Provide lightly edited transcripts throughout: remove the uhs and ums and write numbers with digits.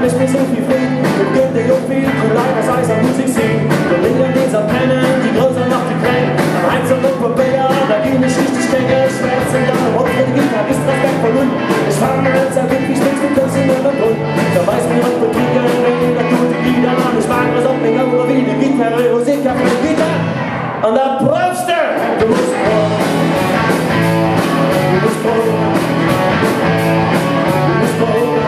Ich bin so viel Frieden und gönn dir so viel, du leider Eis an Musik singen. Der Linger dieser Pennen, die größer noch die Kleinen. Am Heizung und Propeller, da gehen ich richtig Stänge. Schwärzen da, und für die Gitarre ist das Werk von unten. Ich fahre mir jetzt ein wirklich nichts mit Küssen in den Grund. Da weiß mir auch Betriebe, wenn da tut die Lieder an. Ich mag was auf mich, aber wie eine Gitarre, Musik auf die Gitarre. Und da brauchst du musst brauchen. Du musst brauchen. Du musst brauchen.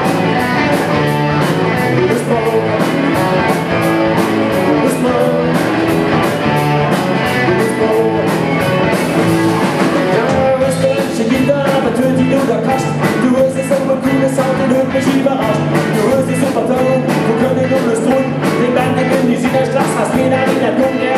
Du hörst es so ein cooles Sound, den hört mich überrascht. Du hörst es super toll, wo können wir das tun? Den Band, den die Süderstraße, hast jeder wieder dumm, der